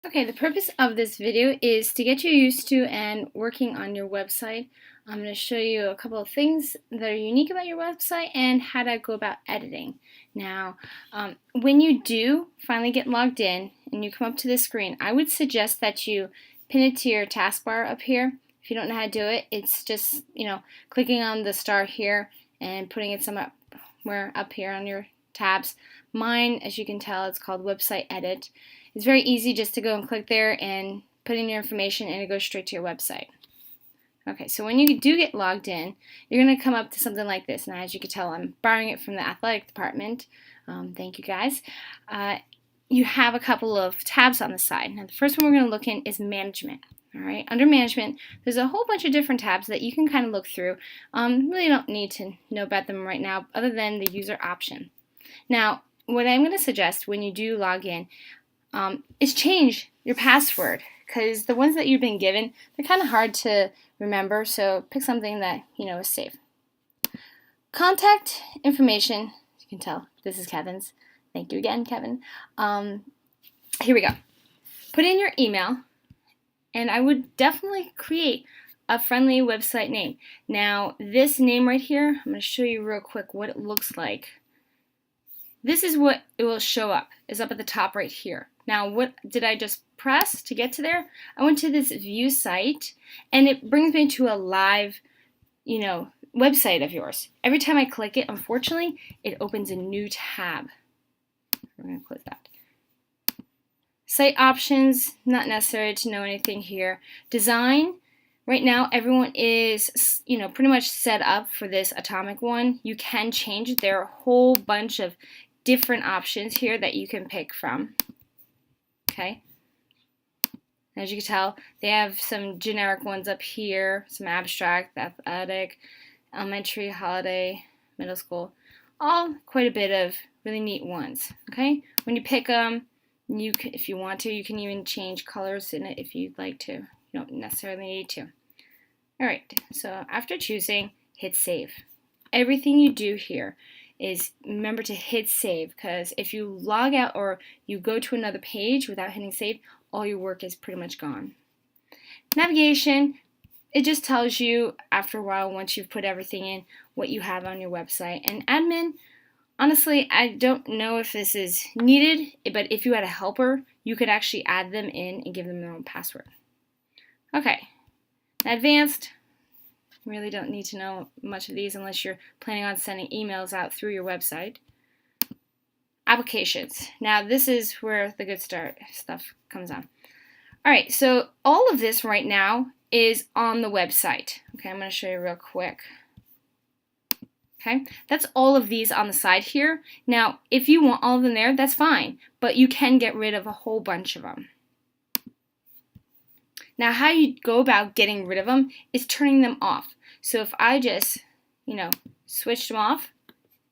Okay, the purpose of this video is to get you used to and working on your website. I'm going to show you a couple of things that are unique about your website and how to go about editing. Now, when you do finally get logged in and you come up to this screen, I would suggest that you pin it to your taskbar up here. If you don't know how to do it, it's just, clicking on the star here and putting it somewhere up here on your tabs. Mine, as you can tell, it's called Website Edit. It's very easy just to go and click there and put in your information and it goes straight to your website. Okay, so when you do get logged in, you're going to come up to something like this. And as you can tell, I'm borrowing it from the athletic department. Thank you guys. You have a couple of tabs on the side. Now the first one we're going to look in is Management. All right, under Management, there's a whole bunch of different tabs that you can kind of look through. Really don't need to know about them right now other than the user option. Now, what I'm going to suggest when you do log in is change your password, because the ones that you've been given, they're kind of hard to remember, so pick something that is safe. Contact information, as you can tell, this is Kevin's. Thank you again, Kevin. Here we go. Put in your email, and I would definitely create a friendly website name. Now, this name right here, I'm going to show you real quick what it looks like. This is what it will show up. It's up at the top right here. Now, what did I just press to get to there? I went to this view site, and it brings me to a live, website of yours. Every time I click it, unfortunately, it opens a new tab. We're going to close that. Site options, not necessary to know anything here. Design, right now everyone is, pretty much set up for this atomic one. You can change it. There are a whole bunch of different options here that you can pick from. Okay. As you can tell, they have some generic ones up here, some abstract, athletic, elementary, holiday, middle school, all quite a bit of really neat ones. Okay. When you pick them, if you want to, you can even change colors in it if you'd like to. You don't necessarily need to. All right. So after choosing, hit save. Everything you do here is remember to hit save, because if you log out or you go to another page without hitting save, all your work is pretty much gone. Navigation, it just tells you after a while, once you've put everything in, what you have on your website. And admin, honestly, I don't know if this is needed, but if you had a helper, you could actually add them in and give them their own password. Okay, advanced, really don't need to know much of these unless you're planning on sending emails out through your website. Applications. Now this is where the good stuff comes on. Alright, so all of this right now is on the website. Okay, I'm going to show you real quick. Okay, that's all of these on the side here. Now, if you want all of them there, that's fine, but you can get rid of a whole bunch of them. Now, how you go about getting rid of them is turning them off. So if I just, switch them off,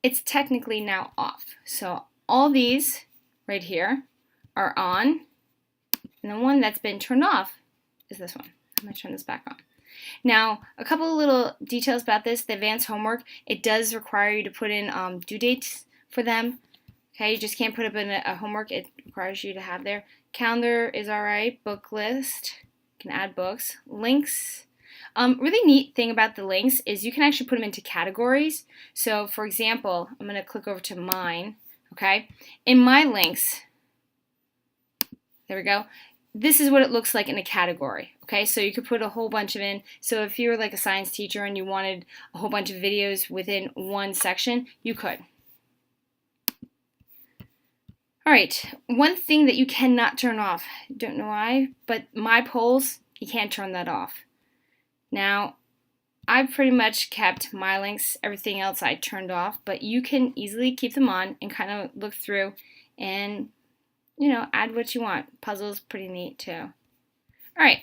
it's technically now off. So all these right here are on, and the one that's been turned off is this one. I'm going to turn this back on. Now, a couple of little details about this. The advanced homework, it does require you to put in due dates for them. Okay, you just can't put up in a homework. It requires you to have there. Calendar is all right. Book list. Can add books. Links. Really neat thing about the links is you can actually put them into categories. So for example, I'm going to click over to mine. Okay, in my links, there we go. This is what it looks like in a category. Okay, so you could put a whole bunch of in. So if you were like a science teacher and you wanted a whole bunch of videos within one section, you could. Alright, one thing that you cannot turn off, don't know why, but my polls, you can't turn that off. Now, I pretty much kept my links, everything else I turned off, but you can easily keep them on and kind of look through and, add what you want. Puzzles, pretty neat too. Alright,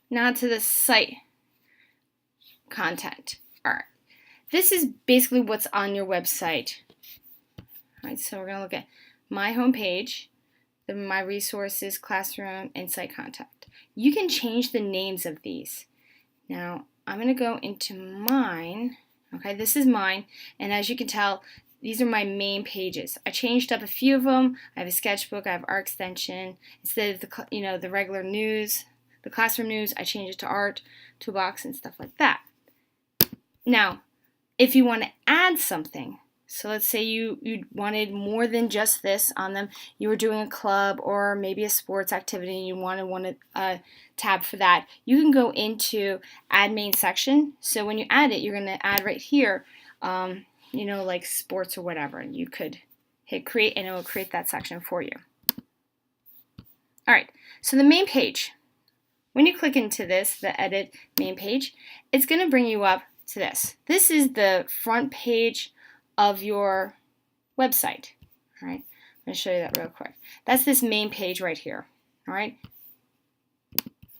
now to the site content. Alright, this is basically what's on your website. Alright, so we're going to look at my homepage, my resources, classroom, and site contact. You can change the names of these. Now, I'm going to go into mine. Okay, this is mine, and as you can tell, these are my main pages. I changed up a few of them. I have a sketchbook, I have art extension. Instead of the regular news, the classroom news, I changed it to art, toolbox, and stuff like that. Now, if you want to add something, so let's say you wanted more than just this on them. You were doing a club or maybe a sports activity and you wanted a tab for that. You can go into Add Main Section. So when you add it, you're going to add right here, like sports or whatever. And you could hit Create and it will create that section for you. All right, so the main page. When you click into this, the Edit Main Page, it's going to bring you up to this. This is the front page of your website. All right, I'm going to show you that real quick. That's this main page right here. All right.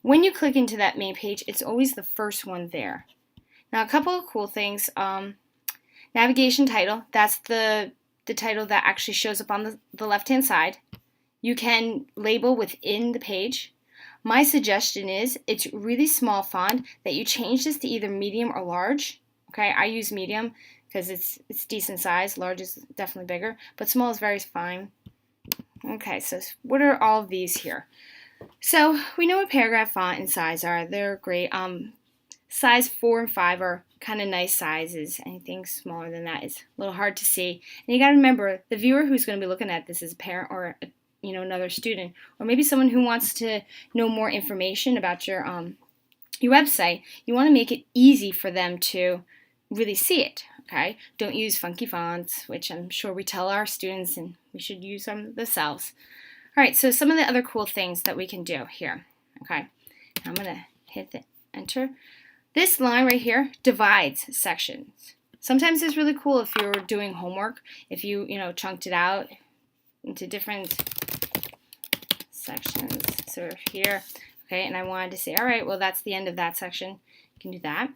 When you click into that main page, it's always the first one there. Now, a couple of cool things. Navigation title, that's the title that actually shows up on the left-hand side. You can label within the page. My suggestion is it's really small font that you change this to either medium or large. Okay, I use medium because it's decent size. Large is definitely bigger, but small is very fine. Okay, so what are all of these here? So we know what paragraph font and size are. They're great. Size 4 and 5 are kind of nice sizes. Anything smaller than that is a little hard to see. And you got to remember, the viewer who's going to be looking at this is a parent or another student, or maybe someone who wants to know more information about your website. You want to make it easy for them to really see it. Okay, don't use funky fonts, which I'm sure we tell our students, and we should use them themselves. All right, so some of the other cool things that we can do here. Okay, I'm gonna hit the enter. This line right here divides sections. Sometimes it's really cool if you're doing homework, if you chunked it out into different sections. So here, okay, and I wanted to say, all right, well, that's the end of that section. You can do that.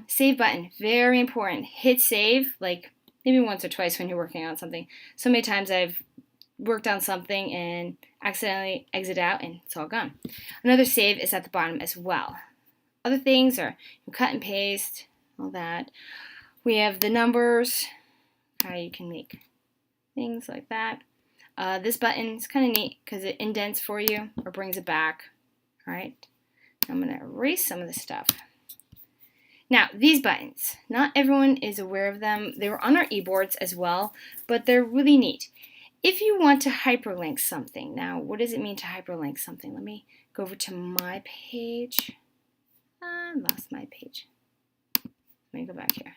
Save button, very important. Hit save, like maybe once or twice when you're working on something. So many times I've worked on something and accidentally exit out and it's all gone. Another save is at the bottom as well. Other things are cut and paste, all that. We have the numbers, how you can make things like that. This button is kind of neat because it indents for you or brings it back. All right, I'm going to erase some of the stuff. Now, these buttons, not everyone is aware of them. They were on our e-boards as well, but they're really neat. If you want to hyperlink something, now what does it mean to hyperlink something? Let me go over to my page. I lost my page. Let me go back here.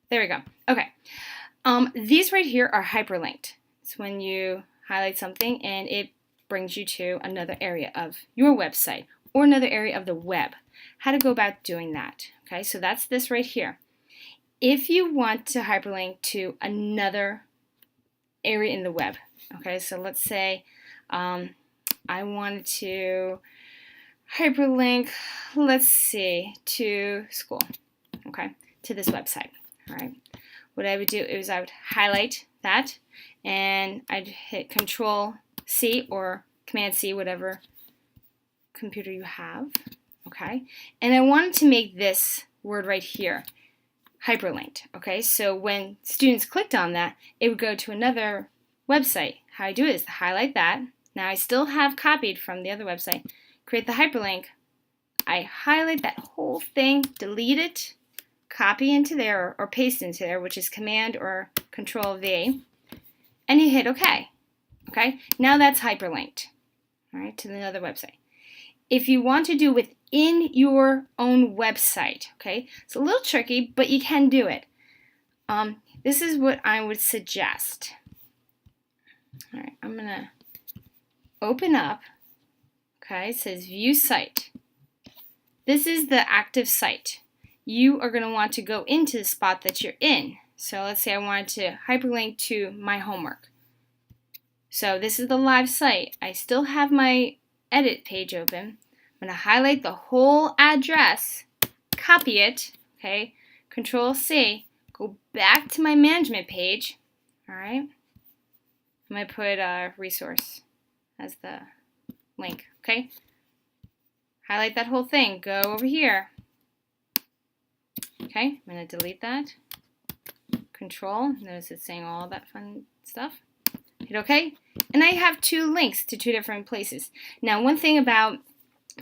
There we go. Okay. These right here are hyperlinked. It's when you highlight something and it brings you to another area of your website or another area of the web. How to go about doing that. Okay, so that's this right here. If you want to hyperlink to another area in the web, okay, so let's say I wanted to hyperlink, let's see, to school, okay, to this website. All right, what I would do is I would highlight that and I'd hit Control C or Command C, whatever computer you have. Okay, and I wanted to make this word right here hyperlinked. Okay, so when students clicked on that, it would go to another website. How I do it is to highlight that. Now I still have copied from the other website. Create the hyperlink. I highlight that whole thing, delete it, copy into there or paste into there, which is Command or Control V, and you hit OK. Okay, now that's hyperlinked. All right, to another website. If you want to do within your own website, okay, it's a little tricky, but you can do it. This is what I would suggest. All right, I'm going to open up. Okay, it says View Site. This is the active site. You are going to want to go into the spot that you're in. So let's say I wanted to hyperlink to my homework. So this is the live site. I still have my edit page open. I'm going to highlight the whole address, copy it, okay, Control C, go back to my management page, all right. I'm going to put resource as the link, okay. Highlight that whole thing, go over here, okay, I'm going to delete that, Control. Notice it's saying all that fun stuff. Hit OK. And I have 2 links to 2 different places. Now, one thing about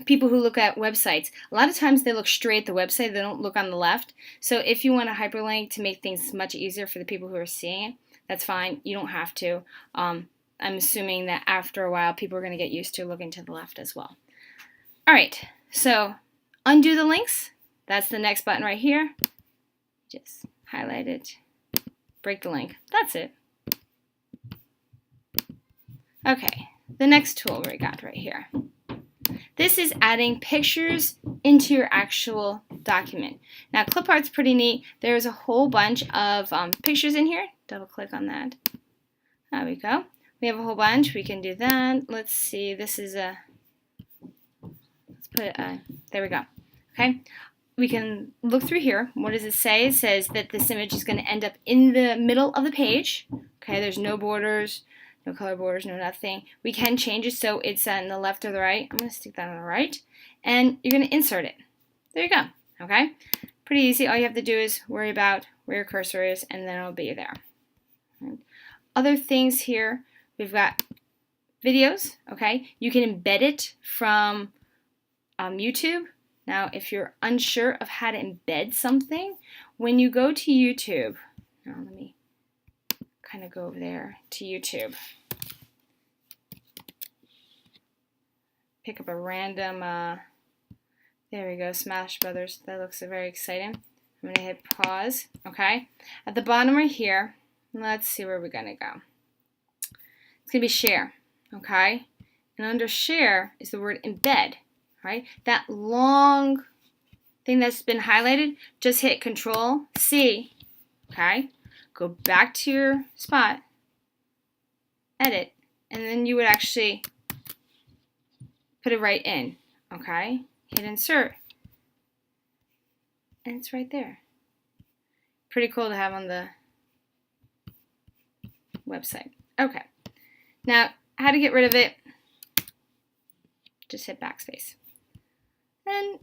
people who look at websites, a lot of times they look straight at the website. They don't look on the left. So if you want a hyperlink to make things much easier for the people who are seeing it, that's fine. You don't have to. I'm assuming that after a while, people are going to get used to looking to the left as well. All right. So undo the links. That's the next button right here. Just highlight it. Break the link. That's it. Okay. The next tool we got right here. This is adding pictures into your actual document. Now, clip art's pretty neat. There's a whole bunch of pictures in here. Double click on that. There we go. We have a whole bunch. We can do that. Let's see. This is a, let's put it, there we go. Okay. We can look through here. What does it say? It says that this image is going to end up in the middle of the page. Okay. There's no borders. No color borders, no nothing. We can change it so it's on the left or the right. I'm going to stick that on the right. And you're going to insert it. There you go. Okay? Pretty easy. All you have to do is worry about where your cursor is, and then it'll be there. Other things here, we've got videos. Okay? You can embed it from YouTube. Now, if you're unsure of how to embed something, when you go to YouTube, now let me kind of go over there to YouTube. Pick up a random, there we go, Smash Brothers. That looks very exciting. I'm going to hit pause, okay? At the bottom right here, let's see where we're going to go. It's going to be share, okay? And under share is the word embed, right? That long thing that's been highlighted, just hit Control C, okay? Go back to your spot, edit, and then you would actually put it right in, okay? Hit insert, and it's right there. Pretty cool to have on the website. Okay, now how to get rid of it, just hit backspace. Then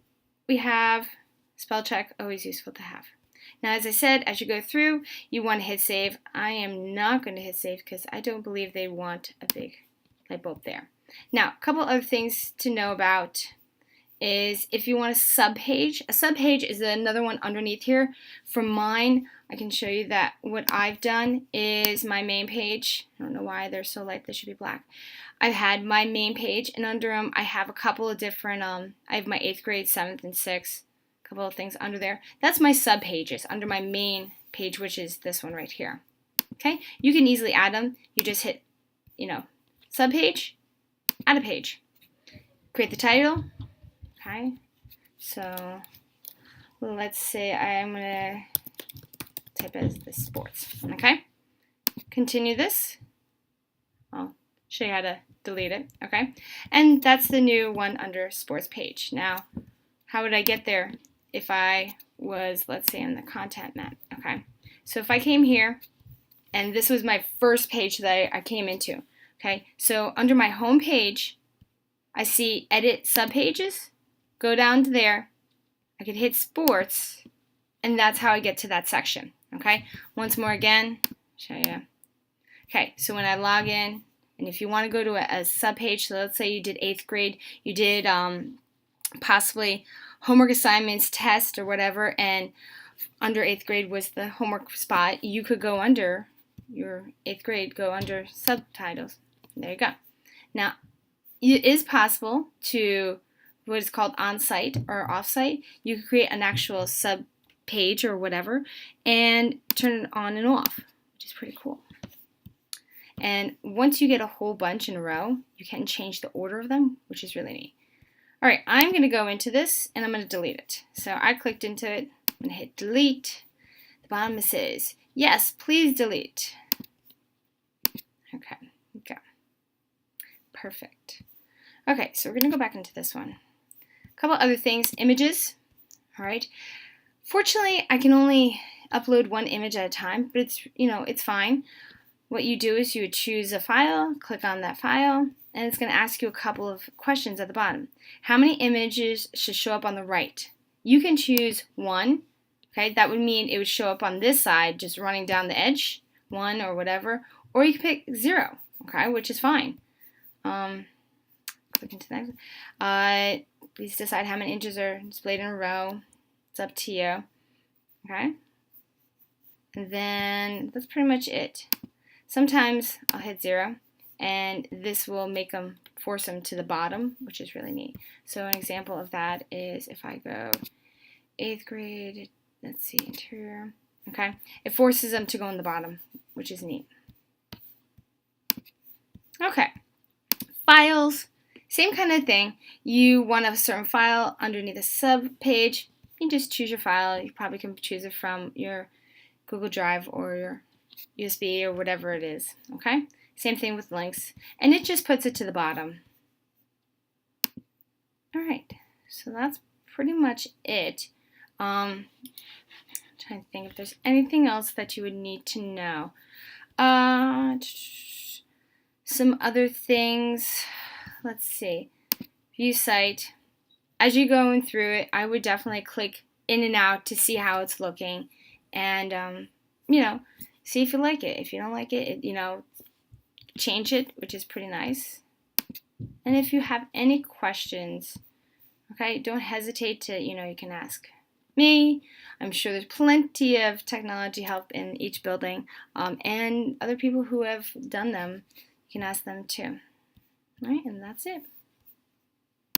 we have spell check, always useful to have. Now, as I said, as you go through, you want to hit save. I am not going to hit save because I don't believe they want a big light bulb there. Now, a couple other things to know about is if you want a subpage is another one underneath here. For mine, I can show you that what I've done is my main page. I don't know why they're so light. They should be black. I've had my main page, and under them, I have a couple of different, I have my 8th grade, 7th, and 6th. Couple of things under there. That's my sub pages under my main page, which is this one right here. Okay, you can easily add them. You just hit, sub page, add a page, create the title. Okay, so let's say I'm gonna type as the sports. Okay, continue this. I'll show you how to delete it. Okay, and that's the new one under sports page. Now, how would I get there? If I was, let's say, in the content map, okay? So if I came here, and this was my first page that I came into, okay? So under my home page, I see edit subpages, go down to there, I could hit sports, and that's how I get to that section, okay? Once more again, show you. Okay, so when I log in, and if you want to go to a subpage, so let's say you did 8th grade, you did possibly homework assignments, test, or whatever, and under 8th grade was the homework spot, you could go under your 8th grade, go under subtitles. There you go. Now, it is possible to what is called on-site or off-site. You could create an actual sub-page or whatever and turn it on and off, which is pretty cool. And once you get a whole bunch in a row, you can change the order of them, which is really neat. All right, I'm going to go into this, and I'm going to delete it. So I clicked into it. I'm going to hit delete. At the bottom it says, yes, please delete. Okay, go. Perfect. Okay, so we're going to go back into this one. A couple other things. Images. All right. Fortunately, I can only upload one image at a time, but it's fine. What you do is you would choose a file, click on that file, and it's going to ask you a couple of questions at the bottom. How many images should show up on the right? You can choose 1, Okay, that would mean it would show up on this side, just running down the edge, 1 or whatever, or you can pick 0, okay, which is fine. Click into that. Please decide how many inches are displayed in a row. It's up to you, okay? And then that's pretty much it. Sometimes I'll hit 0, and this will force them to the bottom, which is really neat. So an example of that is if I go 8th grade, let's see, interior, okay? It forces them to go on the bottom, which is neat. Okay, files, same kind of thing. You want a certain file underneath a sub page. You just choose your file. You probably can choose it from your Google Drive or your USB or whatever it is, okay? Same thing with links, and it just puts it to the bottom. All right, so that's pretty much it. I'm trying to think if there's anything else that you would need to know. Some other things, let's see. View site. As you're going through it, I would definitely click in and out to see how it's looking, and see if you like it. If you don't like it, change it, which is pretty nice. And if you have any questions, okay, don't hesitate to, you can ask me. I'm sure there's plenty of technology help in each building, and other people who have done them, you can ask them too. All right, and that's it.